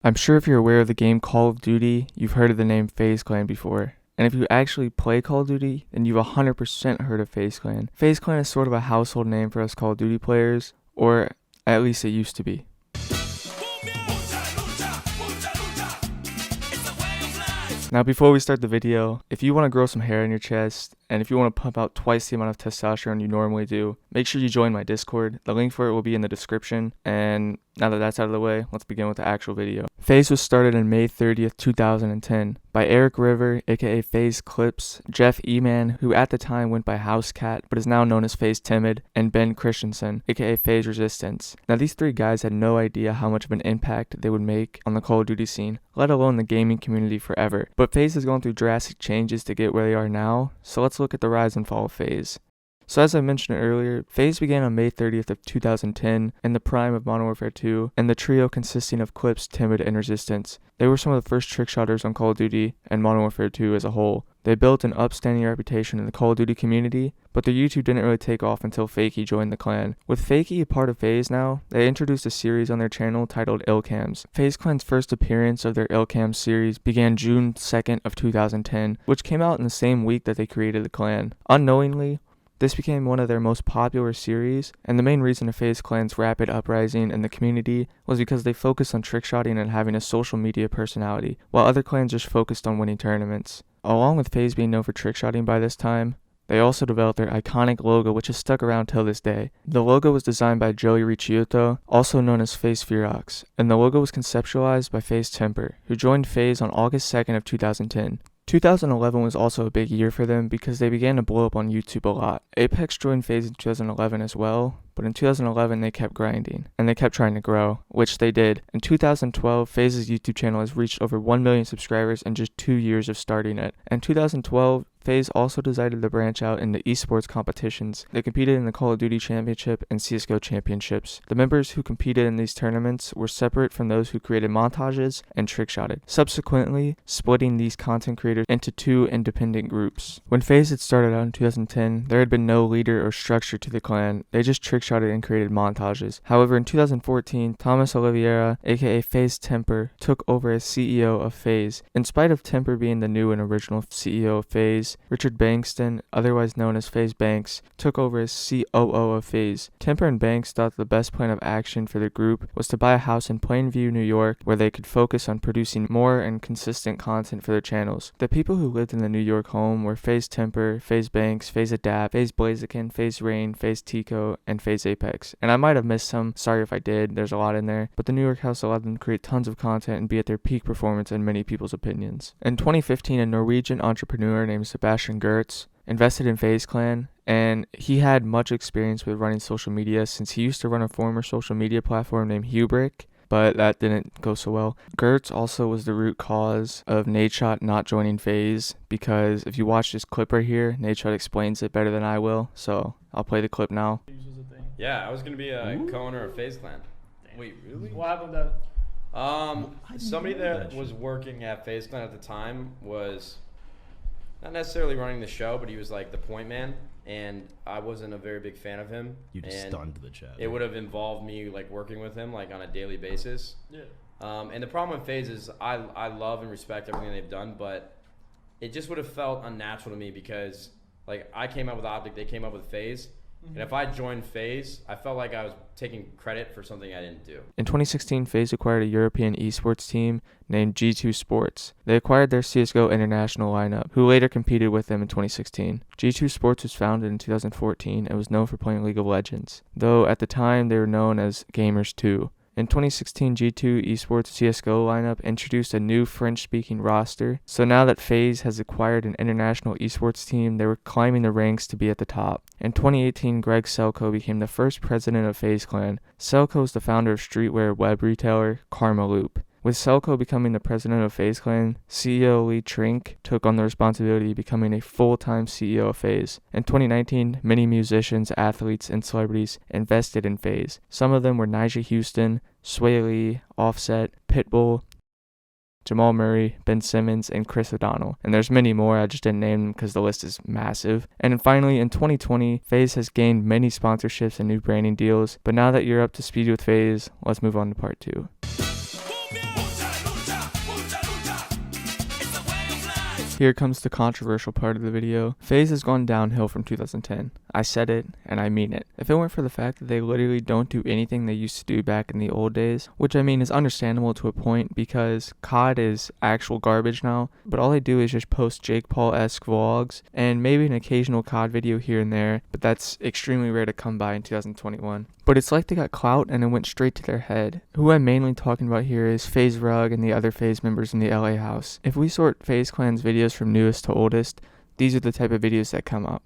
I'm sure if you're aware of the game Call of Duty, you've heard of the name FaZe Clan before. And if you actually play Call of Duty, then you've 100% heard of FaZe Clan. FaZe Clan is sort of a household name for us Call of Duty players, or at least it used to be. Now before we start the video, if you want to grow some hair in your chest, and if you want to pump out twice the amount of testosterone you normally do, make sure you join my Discord. The link for it will be in the description. And now that that's out of the way, let's begin with the actual video. FaZe was started on May 30th, 2010 by Eric River, aka FaZe Clips, Jeff E-Man, who at the time went by Housecat but is now known as FaZe Timid, and Ben Christensen, aka FaZe Resistance. Now these three guys had no idea how much of an impact they would make on the Call of Duty scene, let alone the gaming community forever. But FaZe has gone through drastic changes to get where they are now, so let's look at the rise and fall of FaZe. So as I mentioned earlier, FaZe began on May 30th of 2010 in the prime of Modern Warfare 2, and the trio consisting of Clips, Timid, and Resistance. They were some of the first trickshotters on Call of Duty and Modern Warfare 2 as a whole. They built an upstanding reputation in the Call of Duty community, but their YouTube didn't really take off until Fakey joined the clan. With Fakey a part of FaZe now, they introduced a series on their channel titled Illcams. FaZe Clan's first appearance of their Illcams series began June 2nd of 2010, which came out in the same week that they created the clan. Unknowingly, this became one of their most popular series, and the main reason of FaZe Clan's rapid uprising in the community was because they focused on trickshotting and having a social media personality, while other clans just focused on winning tournaments. Along with FaZe being known for trickshotting by this time, they also developed their iconic logo, which has stuck around till this day. The logo was designed by Joey Ricciotto, also known as FaZe Fearox, and the logo was conceptualized by FaZe Temper, who joined FaZe on August 2nd of 2010. 2011 was also a big year for them because they began to blow up on YouTube a lot. Apex joined FaZe in 2011 as well, but in 2011 they kept grinding, and they kept trying to grow, which they did. In 2012, FaZe's YouTube channel has reached over 1 million subscribers in just 2 years of starting it. In 2012, FaZe also decided to branch out into esports competitions. They competed in the Call of Duty Championship and CSGO Championships. The members who competed in these tournaments were separate from those who created montages and trickshotted, subsequently splitting these content creators into two independent groups. When FaZe had started out in 2010, there had been no leader or structure to the clan. They just trickshotted and created montages. However, in 2014, Thomas Oliveira, aka FaZe Temper, took over as CEO of FaZe. In spite of Temper being the new and original CEO of FaZe, Richard Bankston, otherwise known as FaZe Banks, took over as COO of FaZe. Temper and Banks thought the best plan of action for the group was to buy a house in Plainview, New York, where they could focus on producing more and consistent content for their channels. The people who lived in the New York home were FaZe Temper, FaZe Banks, FaZe Adapt, FaZe Blaziken, FaZe Rain, FaZe Tico, and FaZe Apex. And I might have missed some, sorry if I did, there's a lot in there, but the New York house allowed them to create tons of content and be at their peak performance in many people's opinions. In 2015, a Norwegian entrepreneur named Sebastian Gertz invested in FaZe Clan, and he had much experience with running social media since he used to run a former social media platform named Hubrick, but that didn't go so well. Gertz also was the root cause of Nadeshot not joining FaZe, because if you watch this clip right here, Nadeshot explains it better than I will, so I'll play the clip now. Yeah, I was going to be a co-owner of FaZe Clan. Wait, really? What happened to Somebody that was working at FaZe Clan at the time was not necessarily running the show, but he was like the point man, and I wasn't a very big fan of him. You just stunned the chat. It would have involved me like working with him like on a daily basis. Yeah. And the problem with FaZe is I love and respect everything they've done, but it just would have felt unnatural to me because like I came up with Optic, they came up with FaZe. And if I joined FaZe, I felt like I was taking credit for something I didn't do. In 2016, FaZe acquired a European esports team named G2 Sports. They acquired their CSGO International lineup, who later competed with them in 2016. G2 Sports was founded in 2014 and was known for playing League of Legends, though at the time they were known as Gamers 2. In 2016, G2 Esports CSGO lineup introduced a new French-speaking roster, so now that FaZe has acquired an international esports team, they were climbing the ranks to be at the top. In 2018, Greg Selko became the first president of FaZe Clan. Selko is the founder of streetwear web retailer Karma Loop. With Selko becoming the president of FaZe Clan, CEO Lee Trink took on the responsibility of becoming a full-time CEO of FaZe. In 2019, many musicians, athletes, and celebrities invested in FaZe. Some of them were Nyjah Houston, Sway Lee, Offset, Pitbull, Jamal Murray, Ben Simmons, and Chris O'Donnell. And there's many more, I just didn't name them because the list is massive. And then finally, in 2020, FaZe has gained many sponsorships and new branding deals. But now that you're up to speed with FaZe, let's move on to part 2. Here comes the controversial part of the video. FaZe has gone downhill from 2010. I said it, and I mean it. If it weren't for the fact that they literally don't do anything they used to do back in the old days, which I mean is understandable to a point because COD is actual garbage now, but all they do is just post Jake Paul-esque vlogs and maybe an occasional COD video here and there, but that's extremely rare to come by in 2021. But it's like they got clout and it went straight to their head. Who I'm mainly talking about here is FaZe Rug and the other FaZe members in the LA house. If we sort FaZe Clan's videos from newest to oldest, these are the type of videos that come up.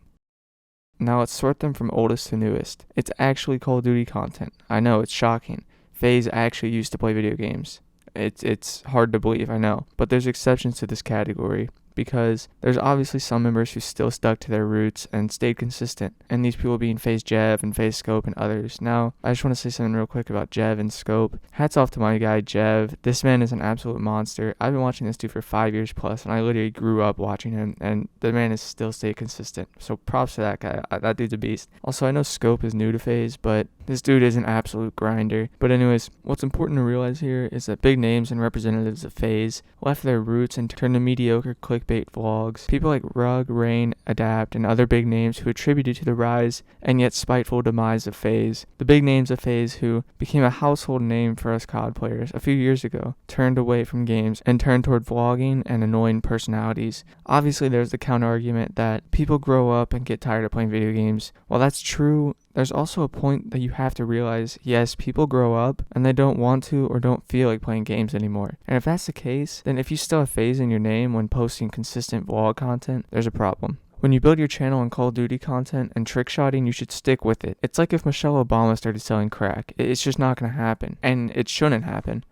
Now let's sort them from oldest to newest. It's actually Call of Duty content. I know, it's shocking. FaZe actually used to play video games. It's hard to believe, I know. But there's exceptions to this category, because there's obviously some members who still stuck to their roots and stayed consistent, and these people being FaZe Jev and FaZe Scope and others. Now, I just want to say something real quick about Jev and Scope. Hats off to my guy Jev. This man is an absolute monster. I've been watching this dude for 5 years plus, and I literally grew up watching him, and the man has still stayed consistent. So props to that guy. That dude's a beast. Also, I know Scope is new to FaZe, but this dude is an absolute grinder. But anyways, what's important to realize here is that big names and representatives of FaZe left their roots and turned to mediocre clickbait vlogs. People like Rug, Rain, Adapt, and other big names who attributed to the rise and yet spiteful demise of FaZe. The big names of FaZe who became a household name for us COD players a few years ago turned away from games and turned toward vlogging and annoying personalities. Obviously, there's the counter argument that people grow up and get tired of playing video games. While that's true, there's also a point that you have to realize, yes, people grow up and they don't want to or don't feel like playing games anymore. And if that's the case, then if you still have FaZe in your name when posting consistent vlog content, there's a problem. When you build your channel on Call of Duty content and trick shotting, you should stick with it. It's like if Michelle Obama started selling crack. It's just not going to happen. And it shouldn't happen.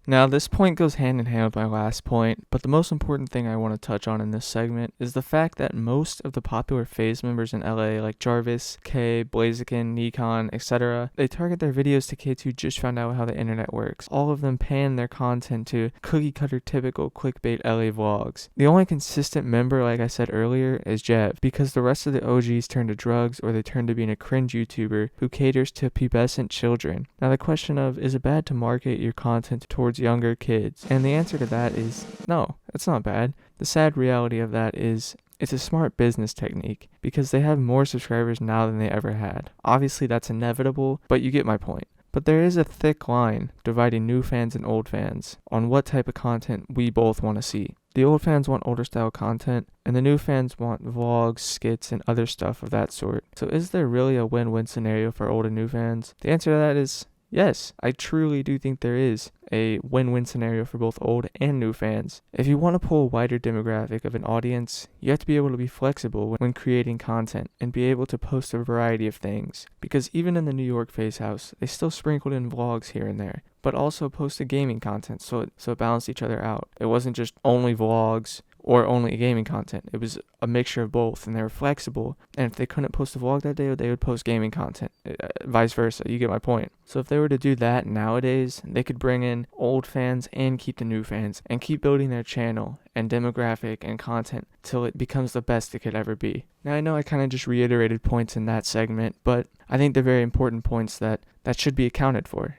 Now, this point goes hand in hand with my last point, but the most important thing I want to touch on in this segment is the fact that most of the popular FaZe members in LA, like Jarvis, K, Blaziken, Nikon, etc., they target their videos to kids who just found out how the internet works. All of them pan their content to cookie-cutter typical clickbait LA vlogs. The only consistent member, like I said earlier, is Jev, because the rest of the OGs turn to drugs or they turn to being a cringe YouTuber who caters to pubescent children. Now, the question of, is it bad to market your content towards younger kids? And the answer to that is no, it's not bad. The sad reality of that is it's a smart business technique because they have more subscribers now than they ever had. Obviously that's inevitable, but you get my point. But there is a thick line dividing new fans and old fans on what type of content we both want to see. The old fans want older style content, and the new fans want vlogs, skits, and other stuff of that sort. So is there really a win-win scenario for old and new fans? The answer to that is yes, I truly do think there is a win-win scenario for both old and new fans. If you want to pull a wider demographic of an audience, you have to be able to be flexible when creating content and be able to post a variety of things. Because even in the New York FaZe house, they still sprinkled in vlogs here and there, but also posted gaming content, so it balanced each other out. It wasn't just only vlogs or only gaming content. It was a mixture of both, and they were flexible. And if they couldn't post a vlog that day, they would post gaming content, vice versa. You get my point. So if they were to do that nowadays, they could bring in old fans and keep the new fans and keep building their channel and demographic and content till it becomes the best it could ever be. Now, I know I kind of just reiterated points in that segment, but I think they're very important points that should be accounted for.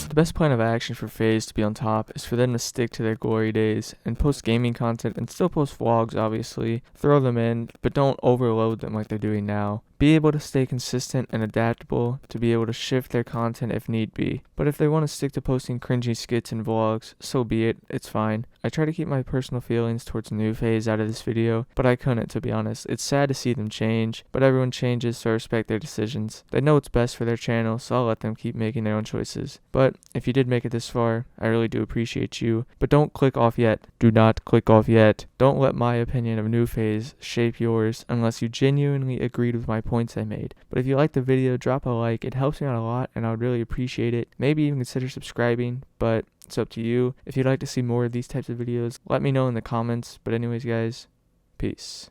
The best plan of action for FaZe to be on top is for them to stick to their glory days and post gaming content and still post vlogs, obviously. Throw them in, but don't overload them like they're doing now. Be able to stay consistent and adaptable to be able to shift their content if need be. But if they want to stick to posting cringy skits and vlogs, so be it, it's fine. I try to keep my personal feelings towards new FaZe out of this video, but I couldn't, to be honest. It's sad to see them change, but everyone changes, so I respect their decisions. They know what's best for their channel, so I'll let them keep making their own choices. But if you did make it this far, I really do appreciate you. But don't click off yet. Do not click off yet. Don't let my opinion of new FaZe shape yours unless you genuinely agreed with my points I made. But if you liked the video, drop a like. It helps me out a lot and I would really appreciate it. Maybe even consider subscribing, but it's up to you. If you'd like to see more of these types of videos, let me know in the comments. But anyways, guys, peace.